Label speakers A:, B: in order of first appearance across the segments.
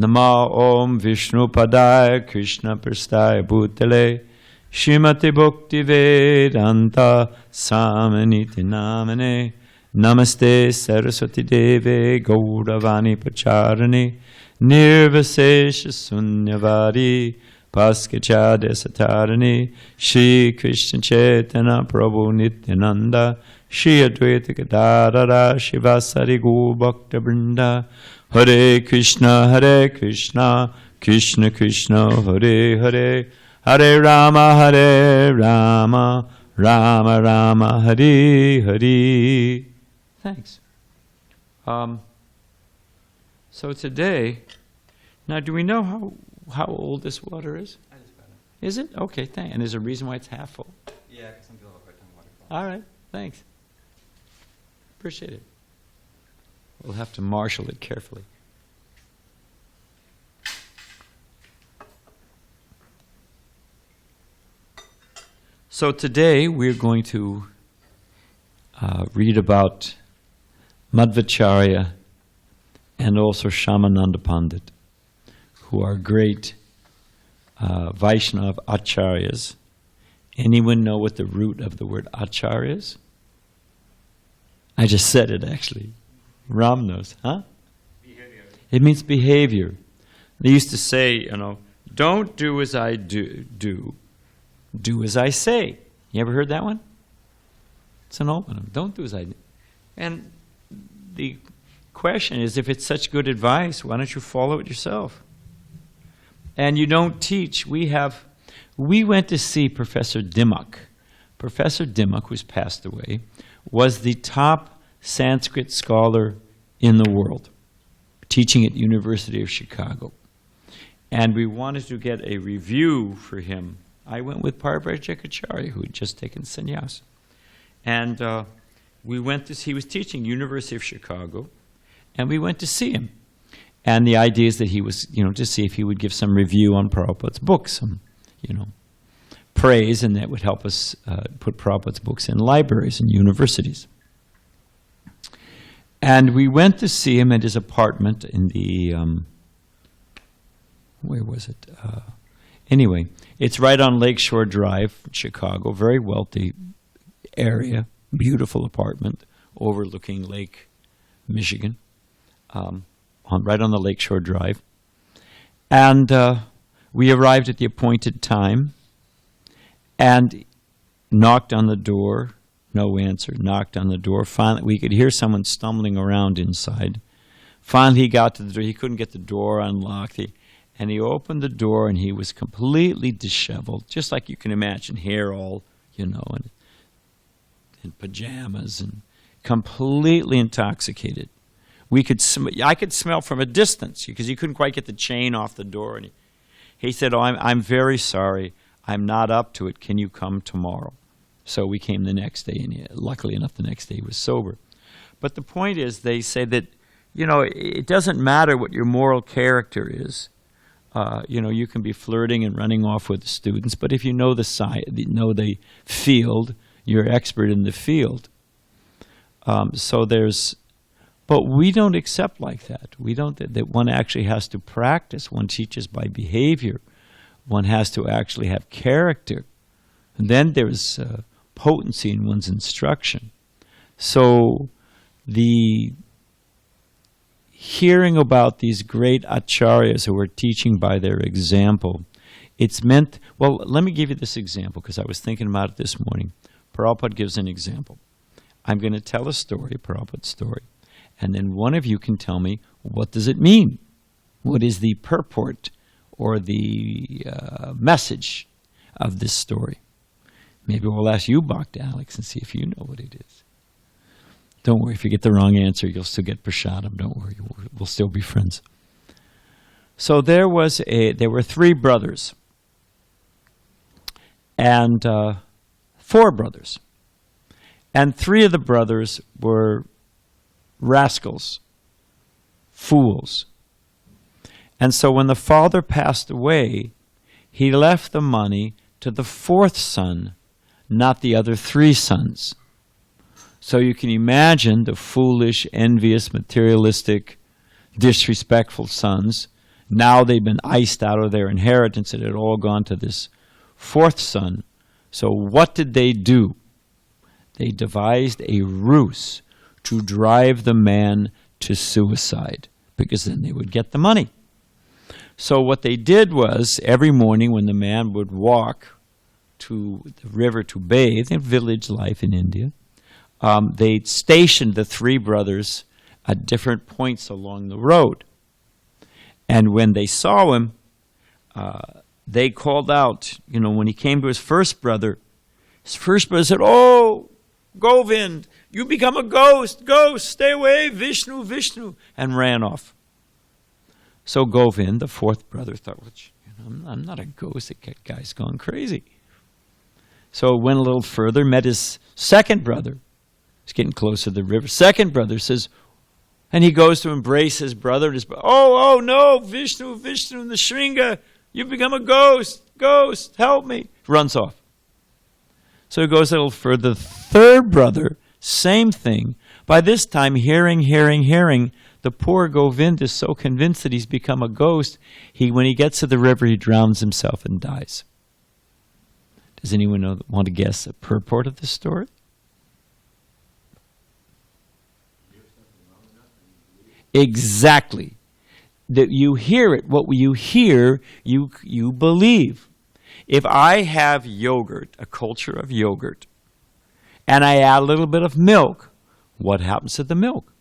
A: Nama Om Vishnu Padaya Krishna Prastaya Bhutale Shrimati Bhakti Vedanta Samaniti Namane Namaste Saraswati Deve Gauravani Pacharani Nirvasesha Sunyavari Paskachade Satarani Shri Krishna Chaitanya Prabhu Nityananda Shri Advaita Gadadara Shivasari Gaur Bhakta Vrinda Hare Krishna Krishna Krishna Hare Hare Hare Rama Rama Rama Hare Hare. Thanks. So today, now do we know how old this water is?
B: I just got it.
A: Is it? Okay, thanks. And there's a reason why it's half full.
B: Yeah, because some people have a hard time waterfall.
A: All right, thanks. Appreciate it. We'll have to marshal it carefully. So today we're going to read about Madhvacharya and also Shyamananda Pandit, who are great Vaishnava acharyas. Anyone know what the root of the word acharya is? I just said it actually. Ram knows, huh?
B: Behavior.
A: It means behavior. They used to say, don't do as I do, do as I say. You ever heard that one? It's an old one. Don't do as I do. And the question is, if it's such good advice, why don't you follow it yourself? And you don't teach. We went to see Professor Dimmock. Professor Dimmock, who's passed away, was the top Sanskrit scholar in the world, teaching at University of Chicago. And we wanted to get a review for him. I went with Parvarajacharya, who had just taken sannyas. And he was teaching University of Chicago, and we went to see him. And the idea is that he was, to see if he would give some review on Prabhupada's books, some, praise, and that would help us put Prabhupada's books in libraries and universities. And we went to see him at his apartment in the, where was it? Anyway, it's right on Lakeshore Drive, Chicago, very wealthy area, beautiful apartment overlooking Lake Michigan, right on the Lakeshore Drive. And we arrived at the appointed time and knocked on the door. No answer. Knocked on the door. Finally, we could hear someone stumbling around inside. Finally, he got to the door. He couldn't get the door unlocked. And he opened the door, and he was completely disheveled, just like you can imagine, hair all, in pajamas, and completely intoxicated. I could smell from a distance because he couldn't quite get the chain off the door. And he said, "Oh, I'm very sorry. I'm not up to it. Can you come tomorrow?" So we came the next day, and luckily enough, the next day he was sober. But the point is, they say that, it doesn't matter what your moral character is. You can be flirting and running off with the students, but if you know the field, you're expert in the field. But we don't accept like that. We don't, that one actually has to practice. One teaches by behavior. One has to actually have character. And then there's potency in one's instruction. So the hearing about these great acharyas who are teaching by their example, it's meant, well, let me give you this example because I was thinking about it this morning. Prabhupada gives an example. I'm going to tell a story, Prabhupada's story, and then one of you can tell me, what does it mean? What is the purport or the message of this story? Maybe we'll ask you, Bhakti Alex, and see if you know what it is. Don't worry, if you get the wrong answer, you'll still get prasadam. Don't worry, we'll still be friends. So there were 3 brothers and 4 brothers. And 3 of the brothers were rascals, fools. And so when the father passed away, he left the money to the 4th son, not the other 3 sons. So you can imagine the foolish, envious, materialistic, disrespectful sons Now they've been iced out of their inheritance. It had all gone to this fourth son. So what did they do? They devised a ruse to drive the man to suicide, because then they would get the money. So what they did was, every morning when the man would walk to the river to bathe, in village life in India, they stationed the three brothers at different points along the road. And when they saw him, they called out, when he came to his first brother said, "Oh, Govind, you become a ghost, stay away, Vishnu, Vishnu," and ran off. So Govind, the fourth brother, thought, I'm not a ghost, that guy's gone crazy. So went a little further, met his second brother. He's getting close to the river. Second brother says, and he goes to embrace his brother. Oh no, Vishnu, Vishnu, the Shringa, you've become a ghost, help me. Runs off. So he goes a little further. The third brother, same thing. By this time, hearing, the poor Govind is so convinced that he's become a ghost, when he gets to the river, he drowns himself and dies. Does anyone want to guess the purport of this story? Exactly. That you hear it. What you hear, you believe. If I have yogurt, a culture of yogurt, and I add a little bit of milk, what happens to the milk?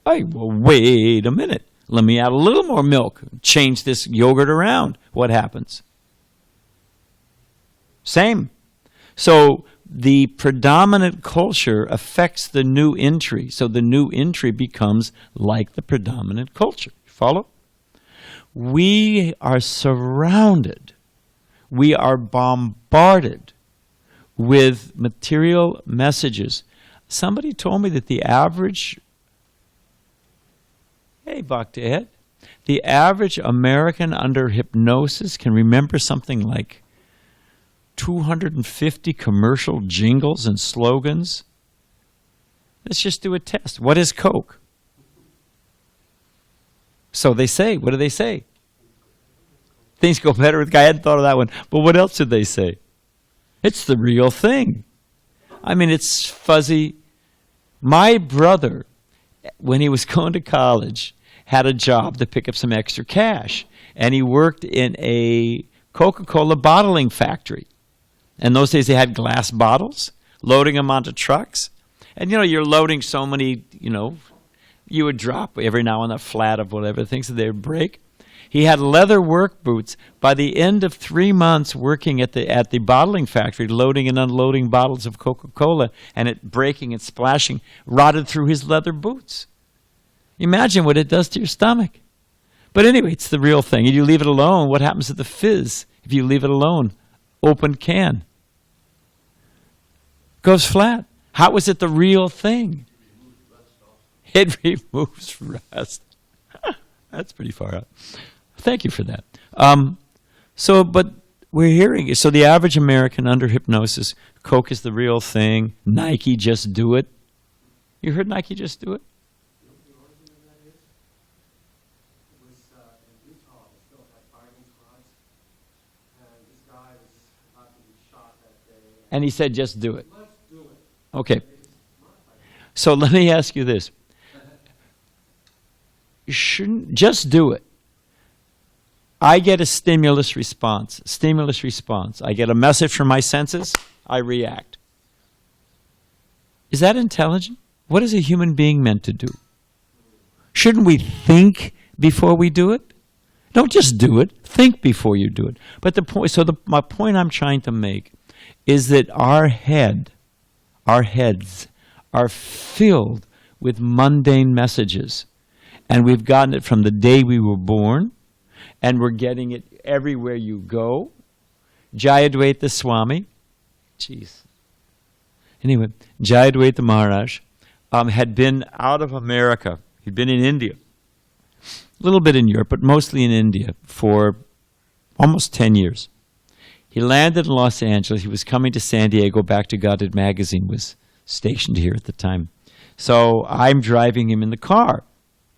A: Well, wait a minute. Let me add a little more milk. Change this yogurt around. What happens? Same. So the predominant culture affects the new entry. So the new entry becomes like the predominant culture. Follow? We are surrounded. We are bombarded with material messages. Somebody told me that the average, hey, Bhakti Ed, the average American under hypnosis can remember something like 250 commercial jingles and slogans. Let's just do a test. What is Coke? So they say. What do they say? Things go better with. I hadn't thought of that one. But what else did they say? It's the real thing. I mean, it's fuzzy. My brother, when he was going to college, had a job to pick up some extra cash. And he worked in a Coca-Cola bottling factory. In those days, they had glass bottles, loading them onto trucks. And, you're loading so many, you would drop every now and then a flat of whatever things that they would break. He had leather work boots. By the end of 3 months working at the bottling factory, loading and unloading bottles of Coca-Cola, and it breaking and splashing, rotted through his leather boots. Imagine what it does to your stomach. But anyway, it's the real thing. If you leave it alone, what happens to the fizz? If you leave it alone, open can. Goes flat. How is it the real thing? It removes rust. That's pretty far out. Thank you for that. But we're hearing, so the average American under hypnosis, Coke is the real thing, Nike, just do it. You heard Nike, just do it? And he said, just do it. Okay. So let me ask you this. You shouldn't just do it. I get a stimulus response. I get a message from my senses. I react. Is that intelligent? What is a human being meant to do? Shouldn't we think before we do it? Don't just do it. Think before you do it. But my point I'm trying to make is that our heads are filled with mundane messages. And we've gotten it from the day we were born, and we're getting it everywhere you go. Jayadvaita Swami, Anyway, Jayadvaita Maharaj had been out of America. He'd been in India, a little bit in Europe, but mostly in India for almost 10 years. He landed in Los Angeles. He was coming to San Diego. Back to Godhead Magazine was stationed here at the time. So I'm driving him in the car.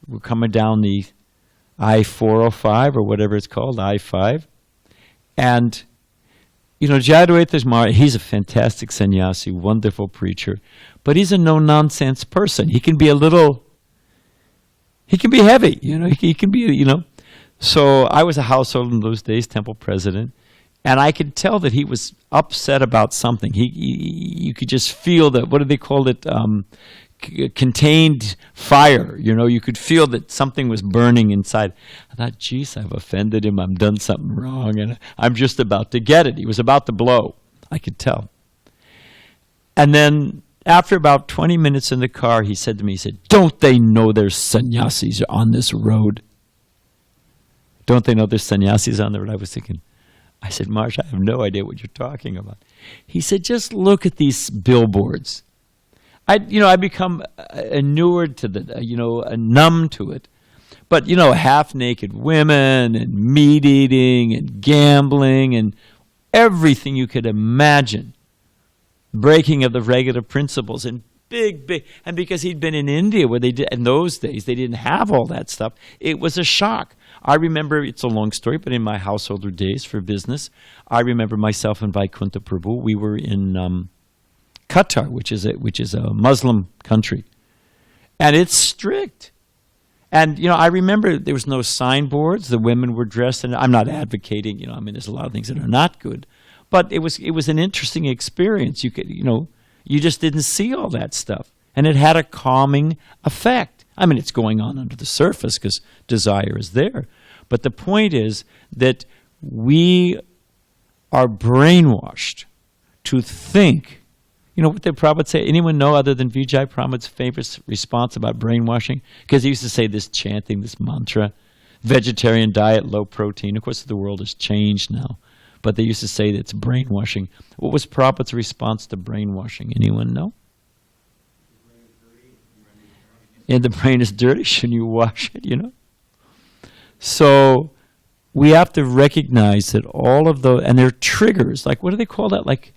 A: We're coming down the I-405 or whatever it's called, I-5. And, Jadwaita's Maharaj, he's a fantastic sannyasi, wonderful preacher, but he's a no-nonsense person. He can be heavy, he can be, So I was a household in those days, temple president, and I could tell that he was upset about something. You could just feel that, what do they call it, contained fire. You could feel that something was burning inside. I thought, geez, I've offended him. I've done something wrong, and I'm just about to get it. He was about to blow. I could tell. And then after about 20 minutes in the car, he said to me, don't they know there's sannyasis on this road? Don't they know there's sannyasis on the road? I was thinking, I said, Marsh, I have no idea what you're talking about. He said, just look at these billboards. I become inured to numb to it. But, half-naked women and meat eating and gambling and everything you could imagine. Breaking of the regular principles and big, and because he'd been in India where in those days, they didn't have all that stuff, it was a shock. I remember, it's a long story, but in my householder days for business, I remember myself and Vaikuntha Prabhu, we were in Qatar, which is a Muslim country. And it's strict. And, I remember there was no signboards. The women were dressed, and I'm not advocating, there's a lot of things that are not good. But it was an interesting experience. You could, you just didn't see all that stuff. And it had a calming effect. It's going on under the surface because desire is there. But the point is that we are brainwashed to think. What the Prabhupada say? Anyone know other than Vijay Prabhupada's famous response about brainwashing? Because he used to say this chanting, this mantra, vegetarian diet, low protein. Of course, the world has changed now. But they used to say that it's brainwashing. What was Prabhupada's response to brainwashing? Anyone know? And the brain is dirty. Shouldn't you wash it, So we have to recognize that all of those, and they're triggers. Like, what do they call that? Like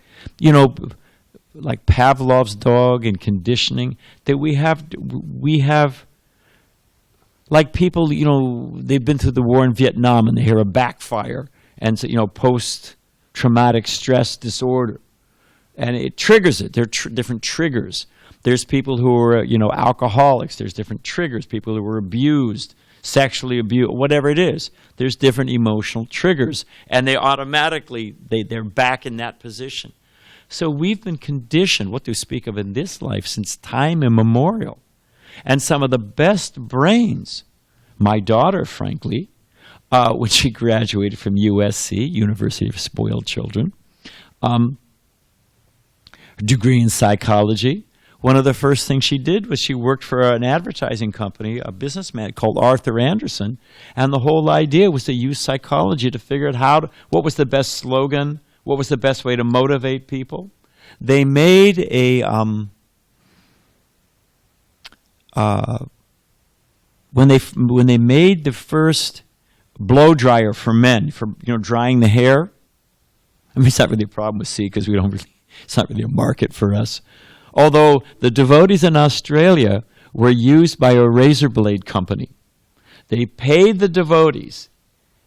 A: Pavlov's dog and conditioning. That we have, like people, they've been through the war in Vietnam and they hear a backfire. And so, post-traumatic stress disorder. And it triggers it. There are different triggers. There's people who are, alcoholics. There's different triggers. People who were abused, sexually abused, whatever it is. There's different emotional triggers. And they automatically, they're back in that position. So we've been conditioned, what to speak of in this life, since time immemorial. And some of the best brains, my daughter, frankly, when she graduated from USC, University of Spoiled Children, degree in psychology. One of the first things she did was she worked for an advertising company, a businessman called Arthur Anderson, and the whole idea was to use psychology to figure out what was the best slogan, what was the best way to motivate people. They made when they made the first blow dryer for men for drying the hair. It's not really a problem with C because it's not really a market for us. Although the devotees in Australia were used by a razor blade company. They paid the devotees.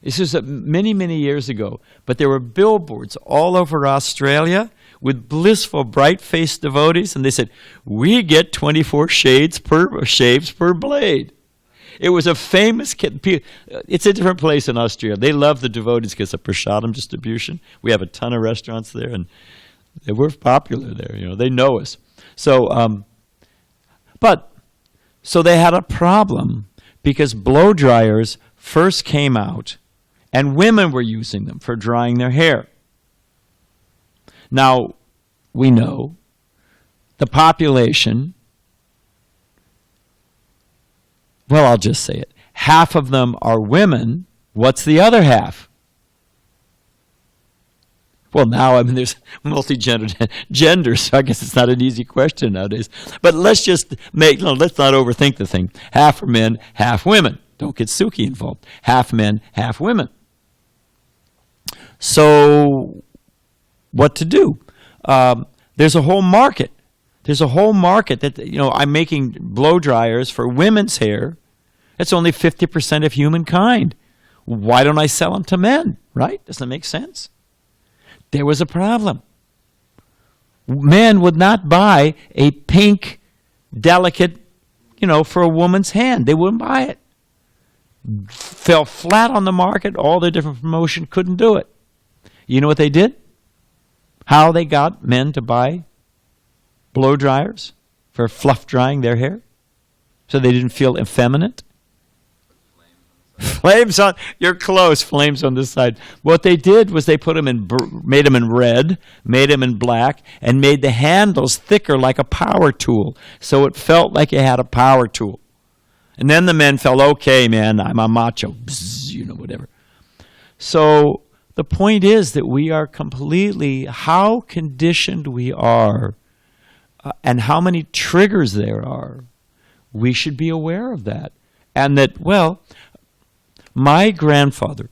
A: This was many, many years ago. But there were billboards all over Australia with blissful, bright-faced devotees. And they said, we get 24 shaves per blade. It was a famous it's a different place in Australia. They love the devotees because of prasadam distribution. We have a ton of restaurants there, and we're popular there. They know us. So, so they had a problem because blow dryers first came out, and women were using them for drying their hair. Now, we know the population. Well, I'll just say it. Half of them are women. What's the other half? Well, now, there's multi-gender genders, so I guess it's not an easy question nowadays. But let's just let's not overthink the thing. Half are men, half women. Don't get Suki involved. Half men, half women. So, what to do? There's a whole market. There's a whole market that, I'm making blow dryers for women's hair It's only 50% of humankind. Why don't I sell them to men? Right? Doesn't that make sense? There was a problem. Men would not buy a pink, delicate, for a woman's hand. They wouldn't buy it. Fell flat on the market. All their different promotion couldn't do it. You know what they did? How they got men to buy blow dryers for fluff drying their hair so they didn't feel effeminate? Flames on, you're close, flames on this side. What they did was they made them in red, made them in black, and made the handles thicker like a power tool. So it felt like you had a power tool. And then the men felt, okay, man, I'm a macho, bzz, whatever. So the point is that we are completely, how conditioned we are, and how many triggers there are, we should be aware of that. And that, my grandfather,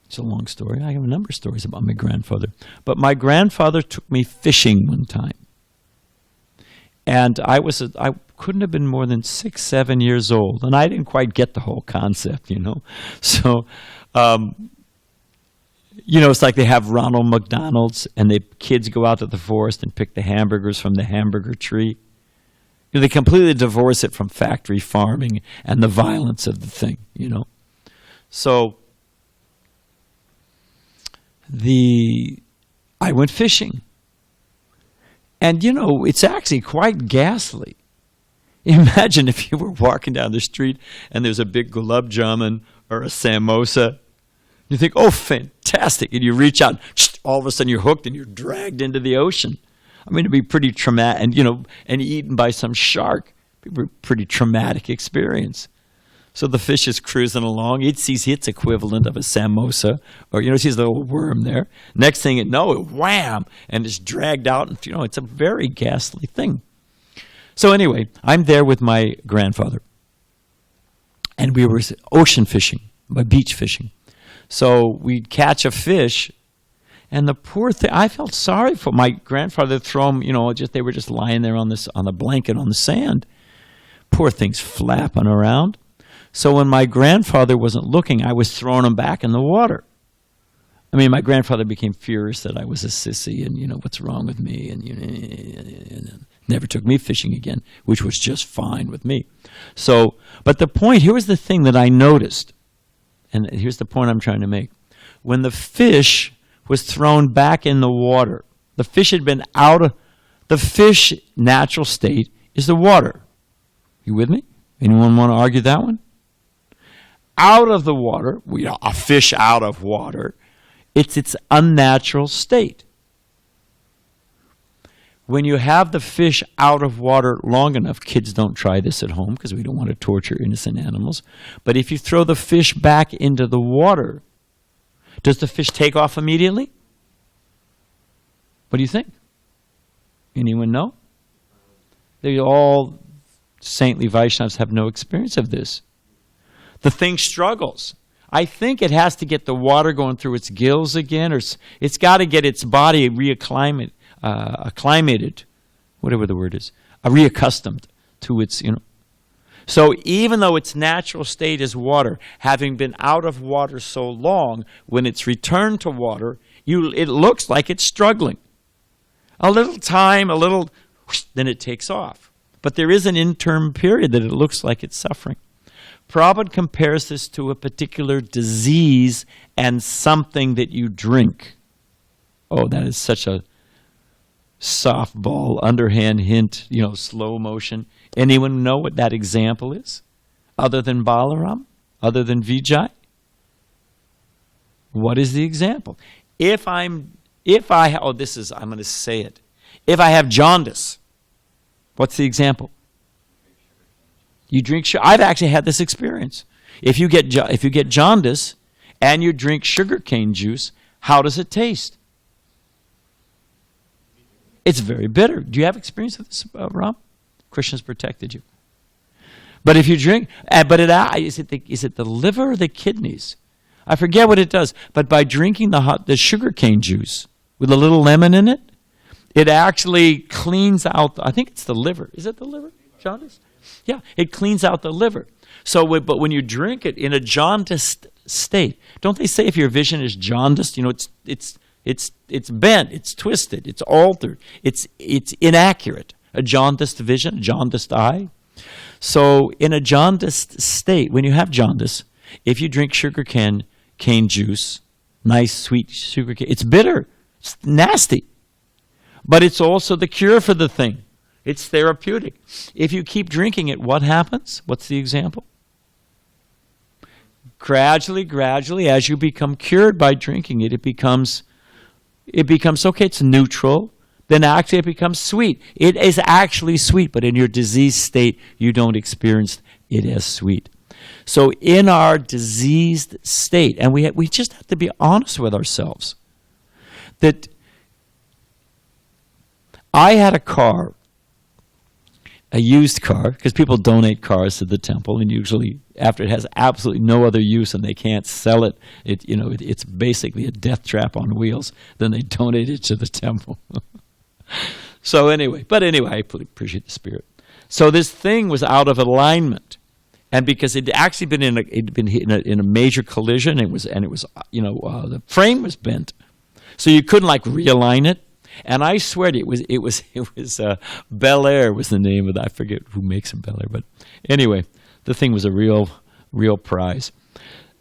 A: it's a long story. I have a number of stories about my grandfather. But my grandfather took me fishing one time. And I couldn't have been more than 6, 7 years old. And I didn't quite get the whole concept, So, it's like they have Ronald McDonald's and the kids go out to the forest and pick the hamburgers from the hamburger tree. They completely divorce it from factory farming and the violence of the thing, So I went fishing. And, it's actually quite ghastly. Imagine if you were walking down the street and there's a big gulab jamun or a samosa. You think, oh, fantastic. And you reach out, all of a sudden you're hooked and you're dragged into the ocean. It'd be pretty traumatic, and eaten by some shark. It'd be a pretty traumatic experience. So the fish is cruising along. It sees its equivalent of a samosa, or, sees the little worm there. Next thing it knows, wham, and it's dragged out. And, it's a very ghastly thing. So anyway, I'm there with my grandfather. And we were ocean fishing, beach fishing. So we'd catch a fish. And the poor thing, I felt sorry for my grandfather. Throw him, they were just lying there on the blanket on the sand. Poor things flapping around. So when my grandfather wasn't looking, I was throwing them back in the water. My grandfather became furious that I was a sissy and, what's wrong with me? And never took me fishing again, which was just fine with me. So, but the point, here was the thing that I noticed. And here's the point I'm trying to make. When the fish was thrown back in the water. The fish had been the fish natural state is the water. You with me? Anyone want to argue that one? Out of the water, a fish out of water, it's its unnatural state. When you have the fish out of water long enough, kids don't try this at home because we don't want to torture innocent animals, but if you throw the fish back into the water, does the fish take off immediately? What do you think? Anyone know? All saintly Vaishnavas have no experience of this. The thing struggles. I think it has to get the water going through its gills again, or it's got to get its body acclimated, whatever the word is, reaccustomed to its, So even though its natural state is water, having been out of water so long, when it's returned to water, it looks like it's struggling. A little time, then it takes off. But there is an interim period that it looks like it's suffering. Prabhupada compares this to a particular disease and something that you drink. Oh, that is such a softball, underhand hint, slow motion. Anyone know what that example is? Other than Balaram? Other than Vijay? What is the example? I'm going to say it. If I have jaundice, what's the example? You drink sugar. I've actually had this experience. If you get jaundice and you drink sugarcane juice, how does it taste? It's very bitter. Do you have experience with this, Ram? Krishna's protected you. But if you drink, is it the liver or the kidneys? I forget what it does. But by drinking the sugarcane juice with a little lemon in it, it actually cleans out. I think it's the liver. Is it the liver, jaundice? Yeah, it cleans out the liver. So, but when you drink it in a jaundiced state, don't they say if your vision is jaundiced, it's bent, it's twisted, it's altered, it's inaccurate. A jaundiced vision, a jaundiced eye. So in a jaundiced state, when you have jaundice, if you drink cane juice, nice sweet sugar cane, it's bitter, it's nasty. But it's also the cure for the thing. It's therapeutic. If you keep drinking it, what happens? What's the example? Gradually, as you become cured by drinking it, it becomes okay, it's neutral. Then actually it becomes sweet. It is actually sweet, but in your diseased state, you don't experience it as sweet. So in our diseased state, and we just have to be honest with ourselves, that I had a car, a used car, because people donate cars to the temple, and usually after it has absolutely no other use and they can't sell it, it's basically a death trap on wheels, then they donate it to the temple. So anyway, I appreciate the spirit. So this thing was out of alignment, and because it'd actually been in a major collision, it was the frame was bent, so you couldn't realign it. And I swear to you, it was Bel Air was the name of that. I forget who makes a Bel Air, but anyway, the thing was a real prize.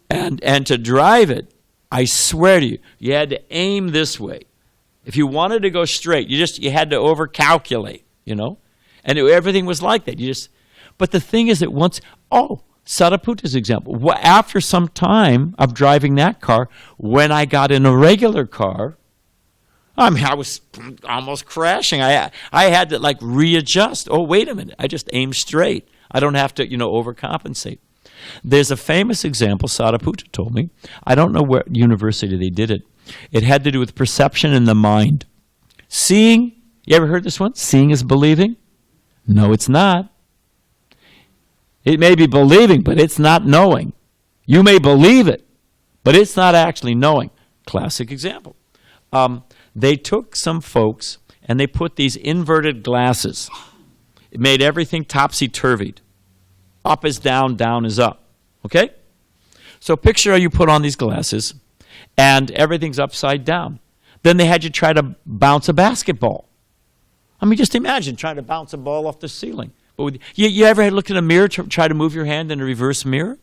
A: And to drive it, I swear to you, you had to aim this way. If you wanted to go straight, you had to overcalculate, and everything was like that. But the thing is that Sariputa's example. After some time of driving that car, when I got in a regular car, I was almost crashing. I had to readjust. Oh, wait a minute! I just aim straight. I don't have to overcompensate. There's a famous example. Sariputta told me. I don't know what university they did it. It had to do with perception in the mind. Seeing, you ever heard this one? Seeing is believing? No, it's not. It may be believing, but it's not knowing. You may believe it, but it's not actually knowing. Classic example. They took some folks and they put these inverted glasses. It made everything topsy-turvied. Up is down, down is up. Okay? So picture how you put on these glasses and everything's upside down. Then they had you try to bounce a basketball. I mean, just imagine trying to bounce a ball off the ceiling. You ever had looked in a mirror to try to move your hand in a reverse mirror?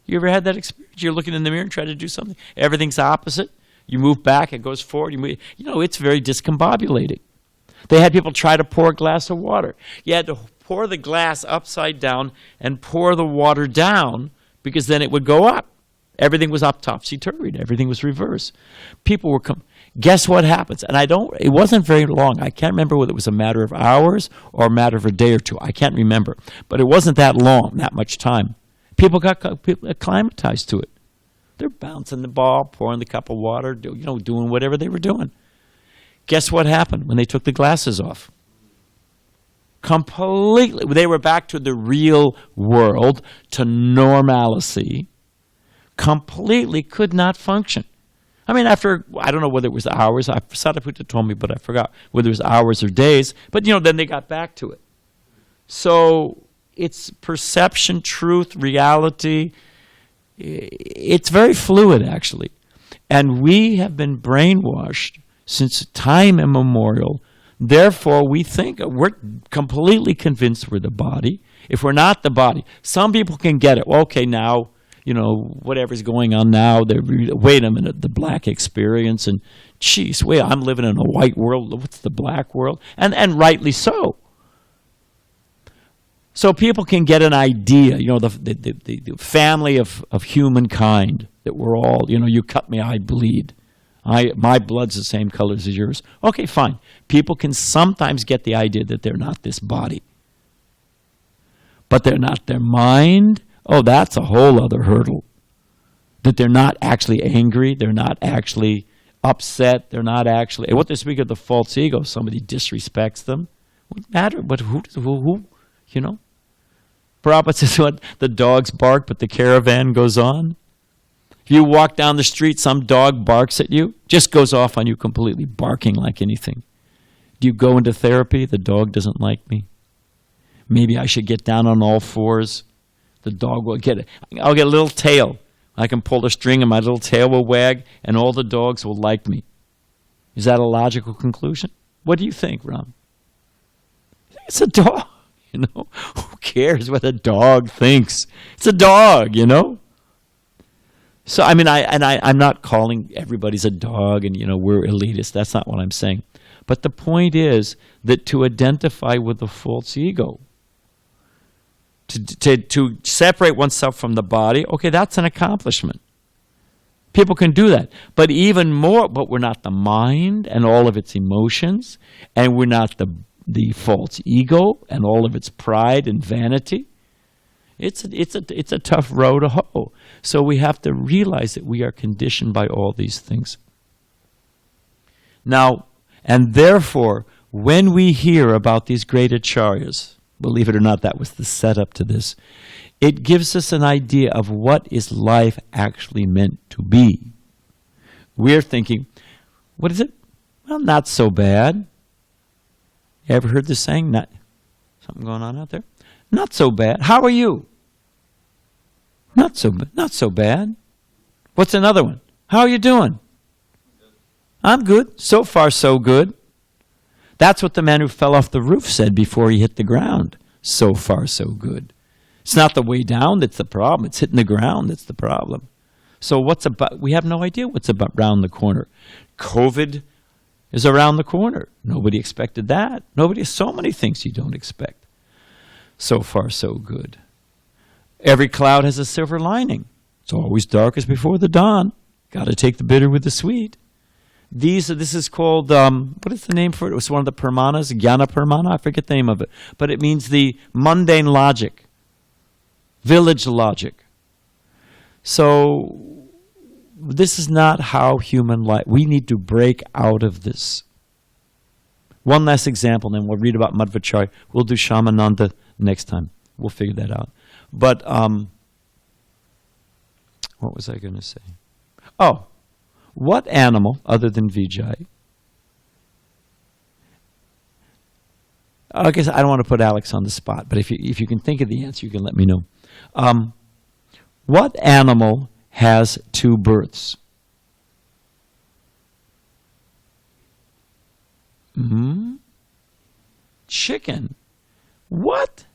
A: You ever had that experience? You're looking in the mirror and try to do something. Everything's opposite. You move back, it goes forward. It's very discombobulating. They had people try to pour a glass of water. You had to pour the glass upside down and pour the water down because then it would go up. Everything was up topsy-turvy. Everything was reversed. People were guess what happens? And it wasn't very long. I can't remember whether it was a matter of hours or a matter of a day or two. I can't remember. But it wasn't that long, that much time. People got acclimatized to it. They're bouncing the ball, pouring the cup of water, doing whatever they were doing. Guess what happened when they took the glasses off? Completely. They were back to the real world, to normalcy. Completely could not function. I mean, after, I don't know whether it was hours. Sariputta told me, but I forgot whether it was hours or days. But, then they got back to it. So it's perception, truth, reality. It's very fluid, actually. And we have been brainwashed since time immemorial. Therefore, we're completely convinced we're the body. If we're not the body, some people can get it. Well, okay, now, whatever's going on now, wait a minute, the black experience, and geez, wait, I'm living in a white world. What's the black world? And rightly so. So people can get an idea, the family of humankind, that we're all, you cut me, I bleed. My blood's the same color as yours. Okay, fine. People can sometimes get the idea that they're not this body. But they're not their mind. Oh, that's a whole other hurdle. That they're not actually angry. They're not actually upset. They're not actually... What they speak of the false ego, somebody disrespects them. What matter? But who? Prabhupada says what? The dogs bark, but the caravan goes on. If you walk down the street, some dog barks at you, just goes off on you completely, barking like anything. Do you go into therapy? The dog doesn't like me. Maybe I should get down on all fours. The dog will get it. I'll get a little tail. I can pull the string and my little tail will wag and all the dogs will like me. Is that a logical conclusion? What do you think, Ram? It's a dog, you know. Who cares what a dog thinks? It's a dog, you know. So I mean, I'm not calling everybody's a dog and, you know, we're elitist. That's not what I'm saying. But the point is that to identify with the false ego, to separate oneself from the body, okay, that's an accomplishment. People can do that. But even more, but we're not the mind and all of its emotions, and we're not the false ego and all of its pride and vanity. It's a tough row to hoe. So we have to realize that we are conditioned by all these things. Now, and therefore, when we hear about these great acharyas, believe it or not, that was the setup to this, it gives us an idea of what is life actually meant to be. We're thinking, what is it? Well, not so bad. You ever heard this saying? Something going on out there? Not so bad. How are you? Not so bad. What's another one? How are you doing? I'm good. So far, so good. That's what the man who fell off the roof said before he hit the ground. So far, so good. It's not the way down that's the problem. It's hitting the ground that's the problem. So we have no idea what's about around the corner. COVID is around the corner. Nobody expected that. So many things you don't expect. So far, so good. Every cloud has a silver lining. It's always darkest before the dawn. Got to take the bitter with the sweet. This is called, what is the name for it? It was one of the Paramanas, Jnana Paramana, I forget the name of it. But it means the mundane logic, village logic. So this is not how human life, we need to break out of this. One last example, then we'll read about Madhvacharya. We'll do Shamananda next time. We'll figure that out. But, what was I going to say? Oh, what animal, other than Vijay, I guess I don't want to put Alex on the spot, but if you can think of the answer, you can let me know. What animal has two births? Chicken. What?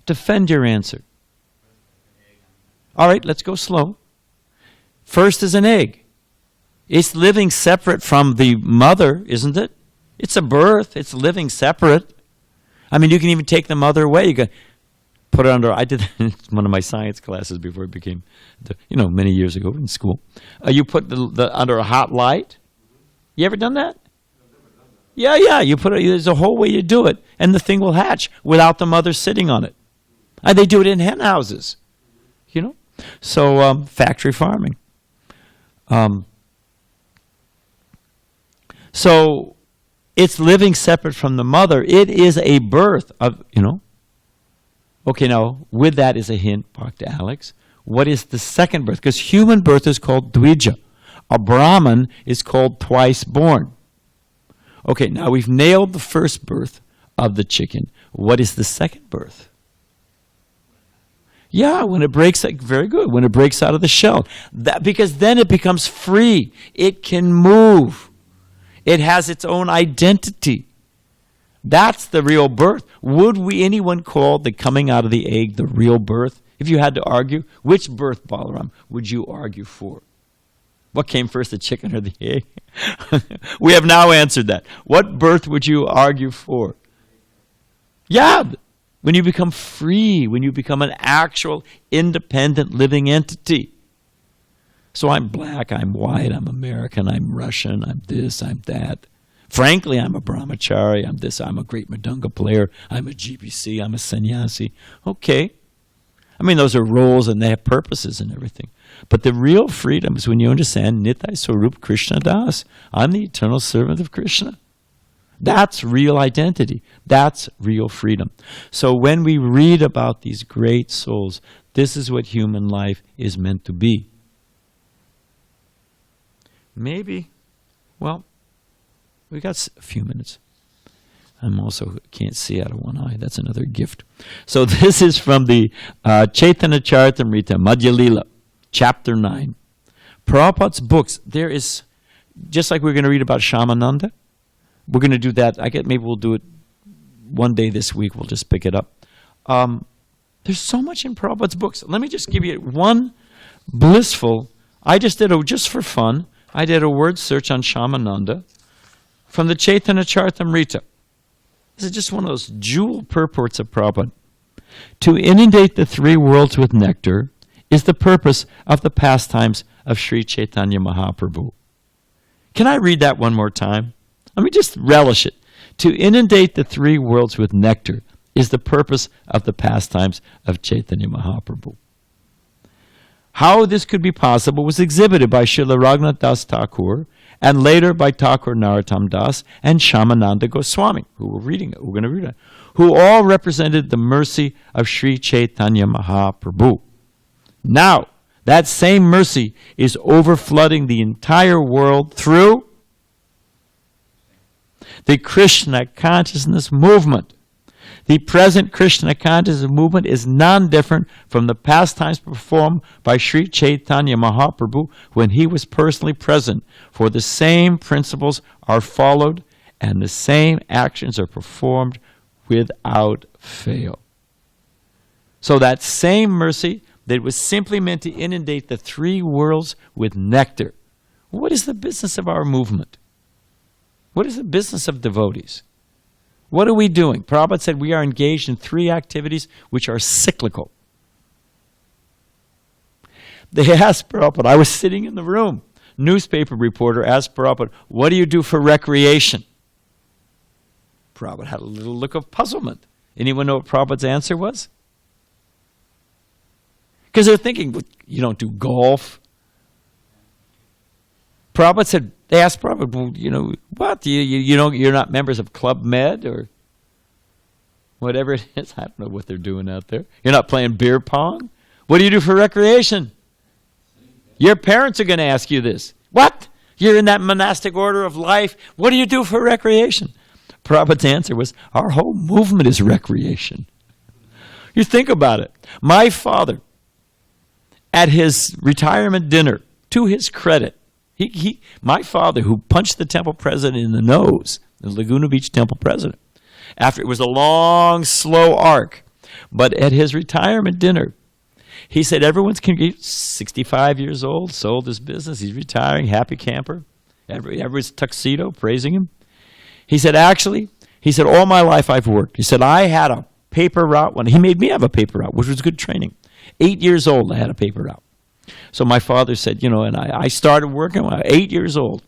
A: Defend your answer. All right, let's go slow. First is an egg. It's living separate from the mother, isn't it? It's a birth. It's living separate. I mean, you can even take the mother away. You can put it under. I did that in one of my science classes before it became, many years ago in school. You put the under a hot light. You ever done that? Yeah. You put it. There's a whole way you do it, and the thing will hatch without the mother sitting on it. And they do it in hen houses. So factory farming. So it's living separate from the mother. It is a birth of, Okay, now, with that is a hint, back to Alex. What is the second birth? Because human birth is called Dvija. A Brahman is called twice born. Okay, now we've nailed the first birth of the chicken. What is the second birth? Yeah, when it breaks, very good, when it breaks out of the shell. Because then it becomes free. It can move. It has its own identity. That's the real birth. Would anyone call the coming out of the egg the real birth? If you had to argue, which birth, Balaram, would you argue for? What came first, the chicken or the egg? We have now answered that. What birth would you argue for? Yeah, when you become free, when you become an actual independent living entity. So I'm black, I'm white, I'm American, I'm Russian, I'm this, I'm that. Frankly, I'm a brahmachari, I'm this, I'm a great mridanga player, I'm a GBC, I'm a sannyasi. Okay. I mean, those are roles and they have purposes and everything. But the real freedom is when you understand Nitai Swarup Krishna Das. I'm the eternal servant of Krishna. That's real identity. That's real freedom. So when we read about these great souls, this is what human life is meant to be. Maybe, well, we got a few minutes. I'm also can't see out of one eye. That's another gift. So this is from the Chaitanya Charitamrita, Madhya Lila, chapter 9. Prabhupada's books, there is, just like we're going to read about Shamananda, we're going to do that. I guess maybe we'll do it one day this week. We'll just pick it up. There's so much in Prabhupada's books. Let me just give you one blissful, just for fun, I did a word search on Shamananda from the Chaitanya Charitamrita. This is just one of those jewel purports of Prabhupada. To inundate the three worlds with nectar is the purpose of the pastimes of Sri Chaitanya Mahaprabhu. Can I read that one more time? Let me just relish it. To inundate the three worlds with nectar is the purpose of the pastimes of Chaitanya Mahaprabhu. How this could be possible was exhibited by Srila Raghunath Das Thakur and later by Thakur Narottam Das and Shamananda Goswami, who we're going to read it, who all represented the mercy of Sri Chaitanya Mahaprabhu. Now, that same mercy is overflooding the entire world through the Krishna consciousness movement. The present Krishna consciousness movement is non-different from the pastimes performed by Sri Chaitanya Mahaprabhu when he was personally present, for the same principles are followed and the same actions are performed without fail. So that same mercy that was simply meant to inundate the three worlds with nectar. What is the business of our movement? What is the business of devotees? What are we doing? Prabhupada said we are engaged in three activities which are cyclical. They asked Prabhupada, I was sitting in the room, newspaper reporter asked Prabhupada, what do you do for recreation? Prabhupada had a little look of puzzlement. Anyone know what Prabhupada's answer was? Because they're thinking, you don't do golf. Prabhupada said, they asked Prabhupada, well, what? You're not members of Club Med or whatever it is. I don't know what they're doing out there. You're not playing beer pong? What do you do for recreation? Your parents are going to ask you this. What? You're in that monastic order of life. What do you do for recreation? Prabhupada's answer was, our whole movement is recreation. You think about it. My father, at his retirement dinner, to his credit, my father, who punched the temple president in the nose, the Laguna Beach temple president, after it was a long, slow arc, but at his retirement dinner, he said, everyone's 65 years old, sold his business, he's retiring, happy camper, everyone's tuxedo, praising him. He said, all my life I've worked. He said, I had a paper route. He made me have a paper route, which was good training. 8 years old, I had a paper route. So my father said, and I started working when I was 8 years old.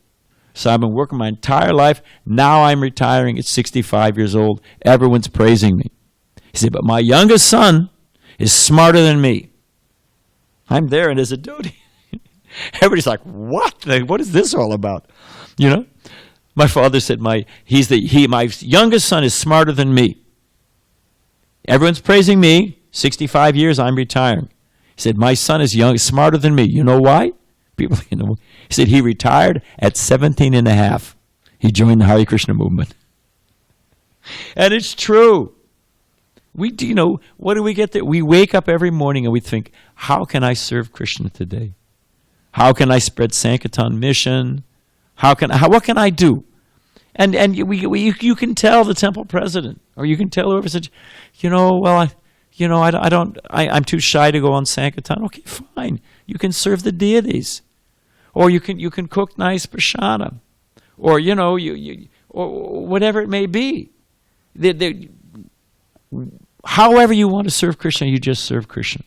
A: So I've been working my entire life. Now I'm retiring at 65 years old. Everyone's praising me. He said, but my youngest son is smarter than me. I'm there and as a devotee. Everybody's like, what? What is this all about? My father said, my youngest son is smarter than me. Everyone's praising me. 65 years, I'm retiring. He said, my son is smarter than me. You know why? He said he retired at 17 and a half. He joined the Hare Krishna movement. And it's true. What do we get there? We wake up every morning and we think, how can I serve Krishna today? How can I spread Sankirtan mission? What can I do? And you can tell the temple president, or you can tell whoever said, I'm too shy to go on Sankirtan. Okay, fine. You can serve the deities. Or you can cook nice prashadam. Or, or whatever it may be. However you want to serve Krishna, you just serve Krishna.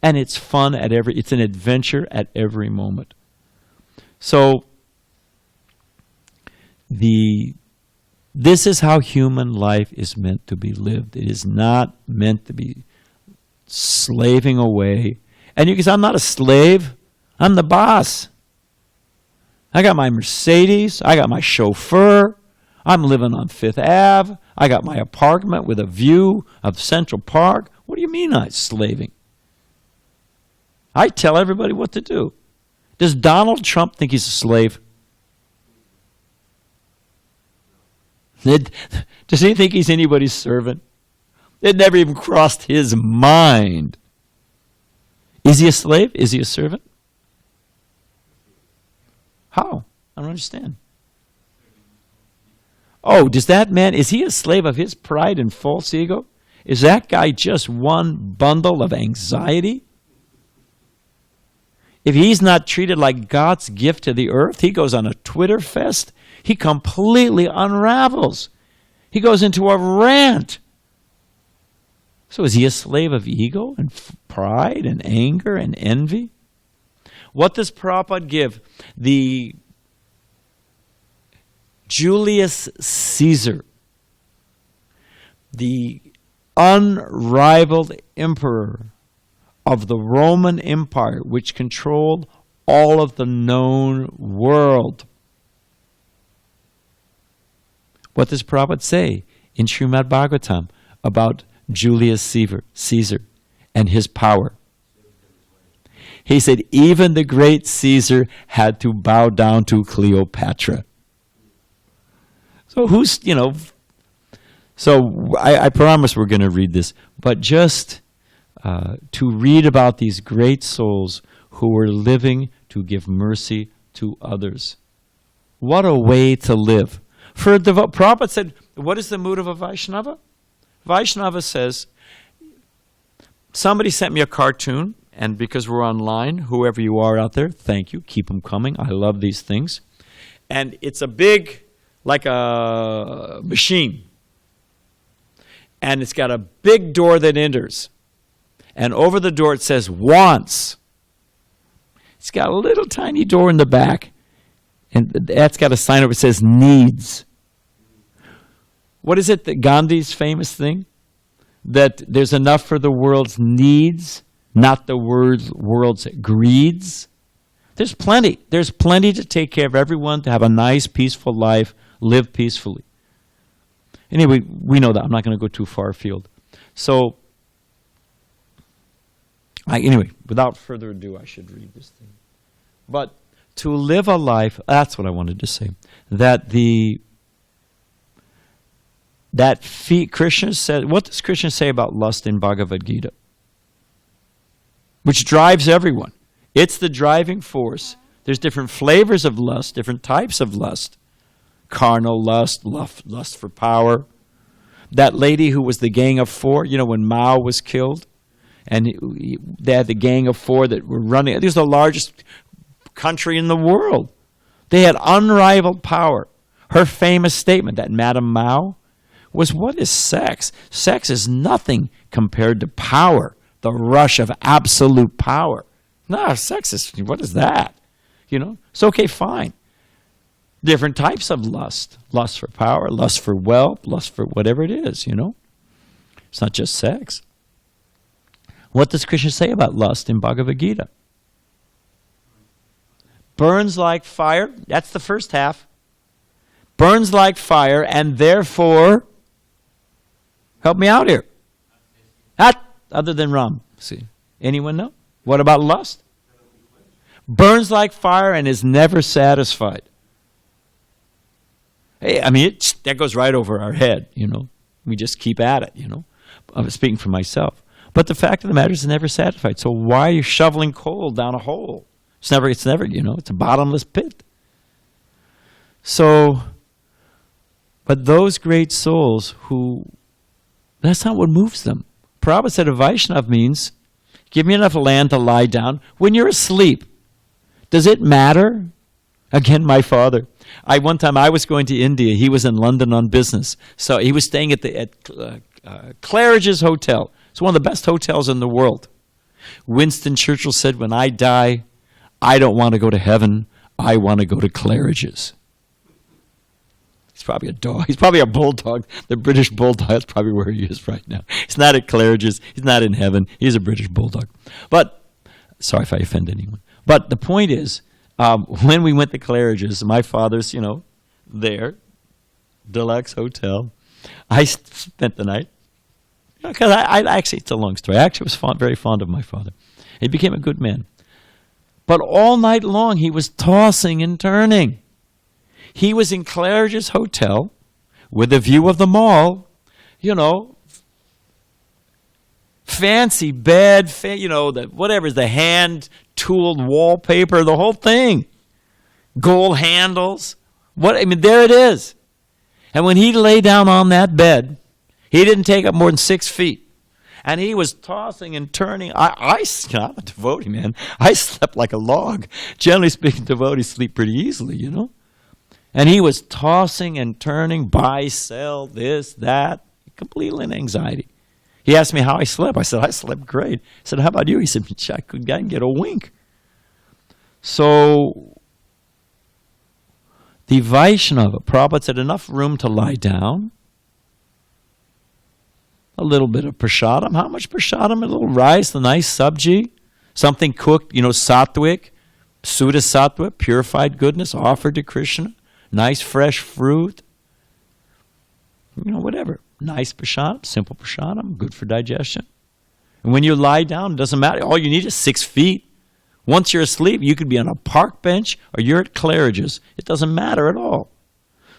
A: And it's fun it's an adventure at every moment. So, this is how human life is meant to be lived. It is not meant to be slaving away. And you can say, I'm not a slave. I'm the boss. I got my Mercedes. I got my chauffeur. I'm living on Fifth Ave. I got my apartment with a view of Central Park. What do you mean I'm slaving? I tell everybody what to do. Does Donald Trump think he's a slave? Does he think he's anybody's servant? It never even crossed his mind. Is he a slave? Is he a servant? How? I don't understand. Oh, does that man, is he a slave of his pride and false ego? Is that guy just one bundle of anxiety? If he's not treated like God's gift to the earth, he goes on a Twitter fest. He completely unravels. He goes into a rant. So is he a slave of ego and pride and anger and envy? What does Prabhupada give? The Julius Caesar, the unrivaled emperor of the Roman Empire, which controlled all of the known world. What does Prabhupada say in Srimad Bhagavatam about Julius Caesar and his power? He said, even the great Caesar had to bow down to Cleopatra. So I promise we're going to read this, but just to read about these great souls who were living to give mercy to others. What a way to live. Prabhupada said, what is the mood of a Vaishnava? Vaishnava says, somebody sent me a cartoon, and because we're online, whoever you are out there, thank you. Keep them coming. I love these things. And it's a big, like a machine. And it's got a big door that enters. And over the door it says, wants. It's got a little tiny door in the back. And that's got a sign over it says, needs. What is it that Gandhi's famous thing? That there's enough for the world's needs, not the world's greeds. There's plenty. There's plenty to take care of everyone, to have a nice, peaceful life, live peacefully. Anyway, we know that. I'm not going to go too far afield. So, anyway, without further ado, I should read this thing. But to live a life, that's what I wanted to say. Krishna said, what does Krishna say about lust in Bhagavad Gita? Which drives everyone. It's the driving force. There's different flavors of lust, different types of lust. Carnal lust, lust for power. That lady who was the Gang of Four, when Mao was killed, and they had the Gang of Four that were running. It was the largest country in the world. They had unrivaled power. Her famous statement, that Madame Mao, was, what is sex? Sex is nothing compared to power, the rush of absolute power. No, sex is, what is that? It's okay, fine. Different types of lust. Lust for power, lust for wealth, lust for whatever it is, It's not just sex. What does Krishna say about lust in Bhagavad Gita? Burns like fire. That's the first half. Burns like fire, and therefore, help me out here. Other than Ram. See, anyone know? What about lust? Burns like fire and is never satisfied. Hey, that goes right over our head, We just keep at it, I'm speaking for myself. But the fact of the matter is, it's never satisfied. So why are you shoveling coal down a hole? It's never, it's a bottomless pit. So, but those great souls that's not what moves them. Prabhupada said a Vaishnav means, give me enough land to lie down when you're asleep. Does it matter? Again, my father. One time I was going to India. He was in London on business. So he was staying at Claridge's Hotel. It's one of the best hotels in the world. Winston Churchill said, when I die, I don't want to go to heaven. I want to go to Claridge's. He's probably a dog. He's probably a bulldog. The British bulldog. That's probably where he is right now. He's not at Claridge's. He's not in heaven. He's a British bulldog. But, sorry if I offend anyone. But the point is, when we went to Claridge's, my father's, there, deluxe hotel. I spent the night. Because I actually, it's a long story. I actually was very fond of my father. He became a good man. But all night long, he was tossing and turning. He was in Claridge's hotel with a view of the mall, you know, fancy bed, the hand-tooled wallpaper, the whole thing. Gold handles. There it is. And when he lay down on that bed, he didn't take up more than 6 feet. And he was tossing and turning. I'm a devotee, man. I slept like a log. Generally speaking, devotees sleep pretty easily, you know. And he was tossing and turning, buy, sell, this, that, completely in anxiety. He asked me how I slept. I said, I slept great. I said, how about you? He said, I couldn't get a wink. So the Vaishnava, Prabhupada said, enough room to lie down. A little bit of prasadam. How much prasadam? A little rice, a nice sabji, something cooked, sattvic, Suddha sattva, purified goodness, offered to Krishna. Nice fresh fruit. Whatever. Nice prasadam, simple prasadam, good for digestion. And when you lie down, it doesn't matter. All you need is 6 feet. Once you're asleep, you could be on a park bench or you're at Claridge's. It doesn't matter at all.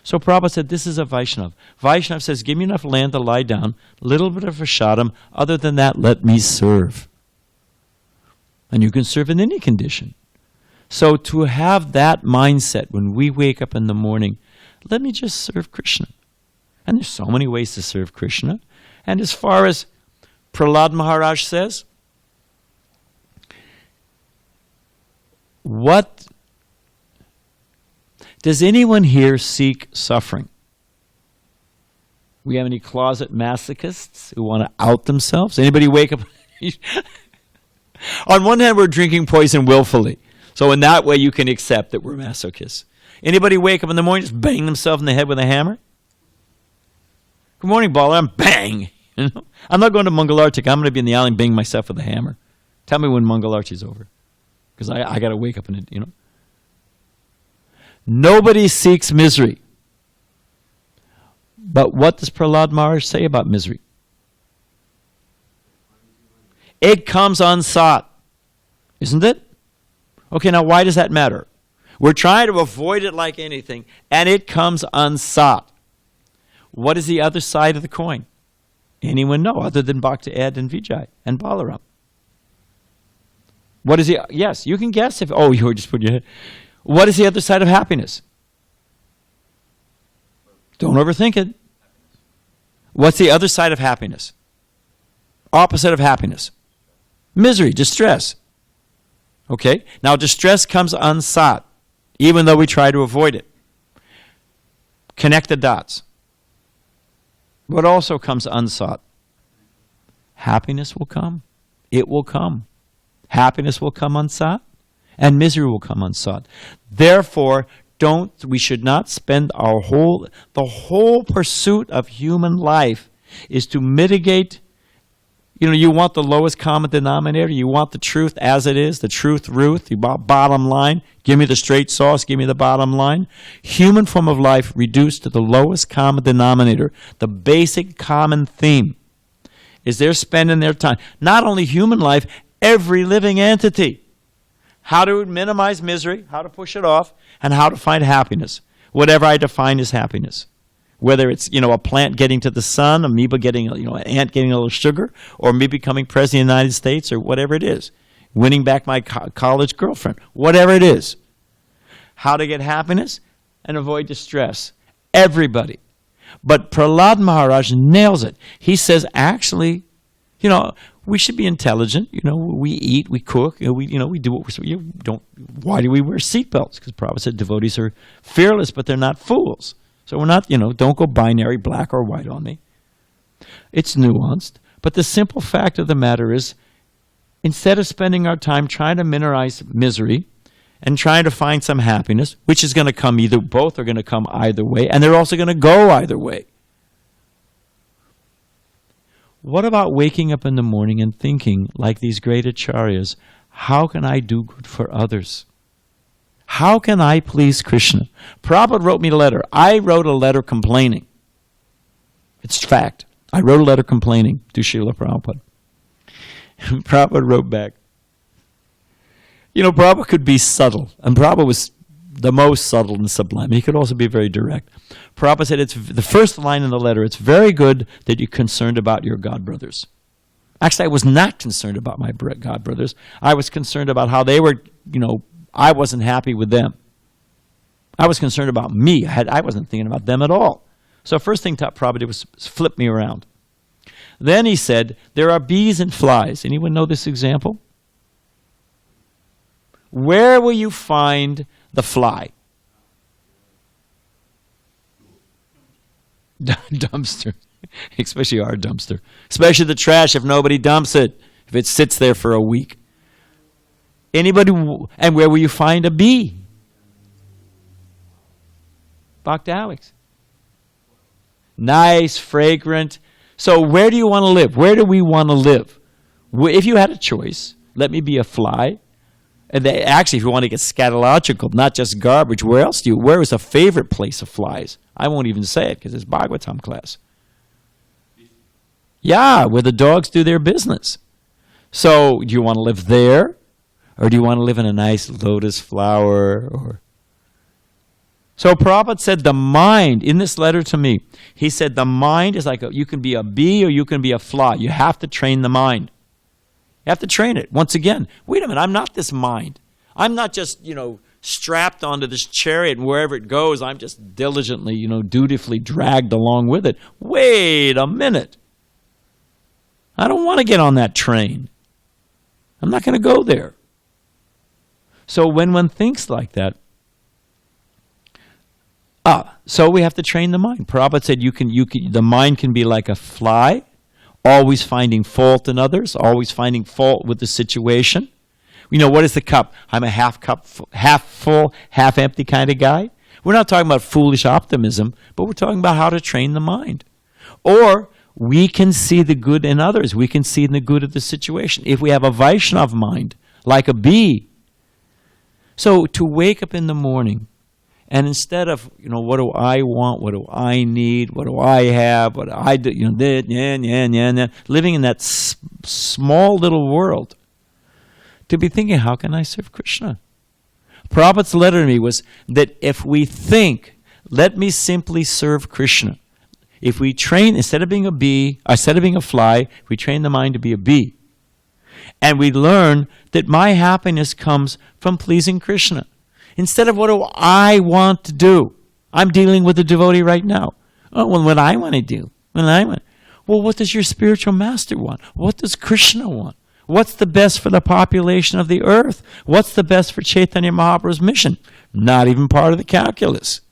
A: So Prabhupada said, this is a Vaishnava. Vaishnava says, give me enough land to lie down, a little bit of prasadam. Other than that, let me serve. And you can serve in any condition. So to have that mindset when we wake up in the morning, let me just serve Krishna. And there's so many ways to serve Krishna. And as far as Prahlad Maharaj says, what does anyone here seek suffering? We have any closet masochists who want to out themselves? Anybody wake up? On one hand, we're drinking poison willfully. So in that way, you can accept that we're masochists. Anybody wake up in the morning, just bang themselves in the head with a hammer? Good morning, Balaram. Bang! I'm not going to Mangalartik. I'm going to be in the alley and bang myself with a hammer. Tell me when Mangalarti's over. Because I got to wake up and, Nobody seeks misery. But what does Prahlad Maharaj say about misery? It comes unsought. Isn't it? Okay, now why does that matter? We're trying to avoid it like anything, and it comes unsought. What is the other side of the coin? Anyone know other than Bhakti Ed and Vijay and Balaram? What is the, yes, you can guess if, you were just putting your head. What is the other side of happiness? Don't overthink it. What's the other side of happiness? Opposite of happiness. Misery, distress. Okay, now distress comes unsought, even though we try to avoid it. Connect the dots. What also comes unsought? Happiness will come. It will come. Happiness will come unsought, and misery will come unsought. Therefore, we should not spend the whole pursuit of human life is to mitigate. You want the lowest common denominator. You want the truth as it is, the truth, Ruth, the bottom line. Give me the straight sauce, give me the bottom line. Human form of life reduced to the lowest common denominator. The basic common theme is they're spending their time. Not only human life, every living entity. How to minimize misery, how to push it off, and how to find happiness. Whatever I define as happiness. Whether it's, a plant getting to the sun, amoeba getting, an ant getting a little sugar, or me becoming president of the United States, or whatever it is. Winning back my college girlfriend. Whatever it is. How to get happiness and avoid distress. Everybody. But Prahlad Maharaj nails it. He says, actually, we should be intelligent. We eat, we cook, we do what we don't. Why do we wear seatbelts? Because Prabhupada said devotees are fearless, but they're not fools. So we're not, don't go binary, black or white on me. It's nuanced. But the simple fact of the matter is, instead of spending our time trying to minimize misery and trying to find some happiness, which is going to come both are going to come either way, and they're also going to go either way. What about waking up in the morning and thinking, like these great acharyas, how can I do good for others? How can I please Krishna? Prabhupada wrote me a letter. I wrote a letter complaining. It's fact. I wrote a letter complaining to Srila Prabhupada. And Prabhupada wrote back. Prabhupada could be subtle. And Prabhupada was the most subtle and sublime. He could also be very direct. Prabhupada said, it's the first line in the letter, it's very good that you're concerned about your god brothers. Actually, I was not concerned about my god brothers. I was concerned about how they were, I wasn't happy with them. I was concerned about me. I wasn't thinking about them at all. So first thing Prabhupada did was flip me around. Then he said, there are bees and flies. Anyone know this example? Where will you find the fly? Dumpster. Especially our dumpster. Especially the trash if nobody dumps it. If it sits there for a week. And where will you find a bee? Bhakti Alex. Nice, fragrant. So where do you want to live? Where do we want to live? If you had a choice, let me be a fly. And actually, if you want to get scatological, not just garbage, where is a favorite place of flies? I won't even say it because it's Bhagavatam class. Yeah, where the dogs do their business. So do you want to live there? Or do you want to live in a nice lotus flower? So Prabhupada said the mind, in this letter to me, he said the mind is like, you can be a bee or you can be a fly. You have to train the mind. You have to train it. Once again, wait a minute, I'm not this mind. I'm not just, strapped onto this chariot and wherever it goes, I'm just diligently, dutifully dragged along with it. Wait a minute. I don't want to get on that train. I'm not going to go there. So when one thinks like that, so we have to train the mind. Prabhupada said the mind can be like a fly, always finding fault in others, always finding fault with the situation. What is the cup? I'm a half full, half empty kind of guy. We're not talking about foolish optimism, but we're talking about how to train the mind. Or we can see the good in others. We can see the good of the situation. If we have a Vaishnav mind, like a bee. So to wake up in the morning, and instead of, what do I want, what do I need, what do I have, what do I do, living in that small little world, to be thinking, how can I serve Krishna? Prabhupada's letter to me was that if we think, let me simply serve Krishna. If we train, instead of being a fly, we train the mind to be a bee. And we learn that my happiness comes from pleasing Krishna. Instead of what do I want to do? I'm dealing with a devotee right now. Oh, well, what I want to do. Well, what does your spiritual master want? What does Krishna want? What's the best for the population of the earth? What's the best for Chaitanya Mahaprabhu's mission? Not even part of the calculus.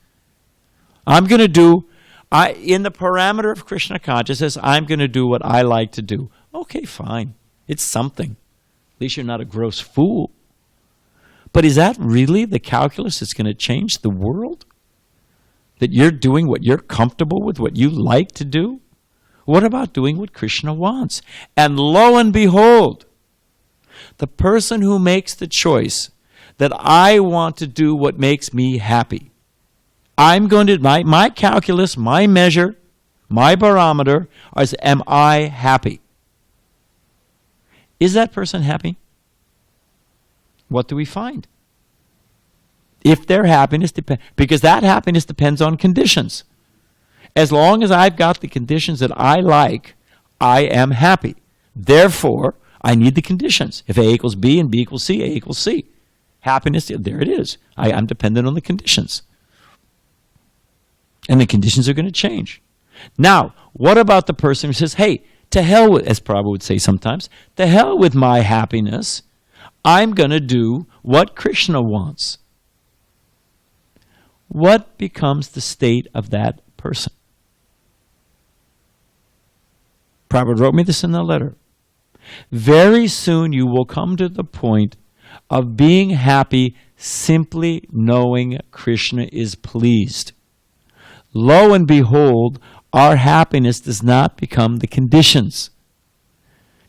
A: I'm going to do, in the parameter of Krishna consciousness, I'm going to do what I like to do. Okay, fine. It's something. At least you're not a gross fool. But is that really the calculus that's going to change the world? That you're doing what you're comfortable with, what you like to do? What about doing what Krishna wants? And lo and behold, the person who makes the choice that I want to do what makes me happy, I'm going to, my calculus, my measure, my barometer is, am I happy? Is that person happy? What do we find? If their happiness depends, because that happiness depends on conditions. As long as I've got the conditions that I like, I am happy. Therefore, I need the conditions. If A equals B and B equals C, A equals C. Happiness, there it is. I'm dependent on the conditions. And the conditions are going to change. Now, what about the person who says, hey, to hell with, as Prabhupada would say sometimes, to hell with my happiness, I'm going to do what Krishna wants. What becomes the state of that person? Prabhupada wrote me this in the letter. Very soon you will come to the point of being happy simply knowing Krishna is pleased. Lo and behold, our happiness does not become the conditions.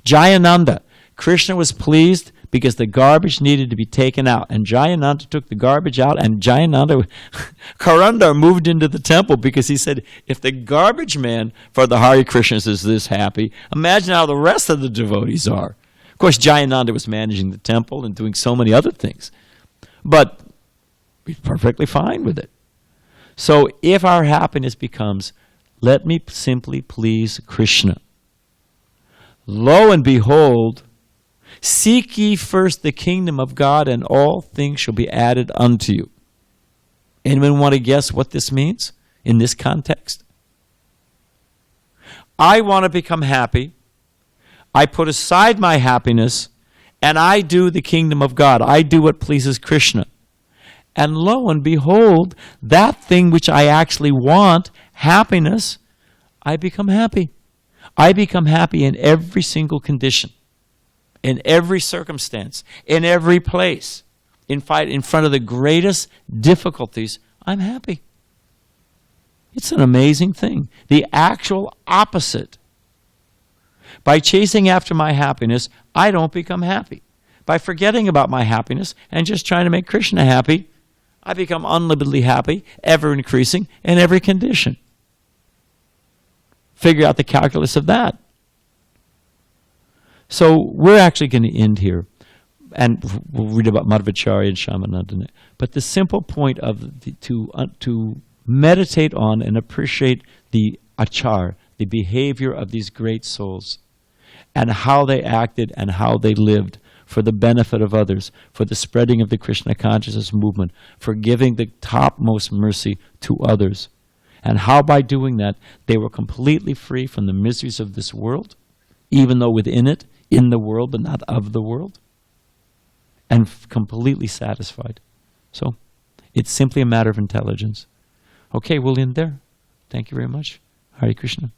A: Jayananda, Krishna was pleased because the garbage needed to be taken out. And Jayananda took the garbage out, and Karandar moved into the temple because he said, if the garbage man for the Hare Krishnas is this happy, imagine how the rest of the devotees are. Of course, Jayananda was managing the temple and doing so many other things. But We're perfectly fine with it. So if our happiness becomes, let me simply please Krishna, lo and behold, seek ye first the kingdom of God, and all things shall be added unto you. Anyone want to guess what this means in this context? I want to become happy. I put aside my happiness, and I do the kingdom of God. I do what pleases Krishna. And lo and behold, that thing which I actually want, happiness, I become happy. I become happy in every single condition, in every circumstance, in every place. In front of the greatest difficulties, I'm happy. It's an amazing thing. The actual opposite. By chasing after my happiness, I don't become happy. By forgetting about my happiness and just trying to make Krishna happy, I become unlimitedly happy, ever increasing, in every condition. Figure out the calculus of that. So we're actually going to end here. And we'll read about Madhvacharya and Shamananda. But the simple point of to meditate on and appreciate the achar, the behavior of these great souls, and how they acted and how they lived for the benefit of others, for the spreading of the Krishna consciousness movement, for giving the topmost mercy to others, and how by doing that they were completely free from the miseries of this world, even though within it, in the world, but not of the world, and completely satisfied. So it's simply a matter of intelligence. Okay, we'll end there. Thank you very much. Hare Krishna.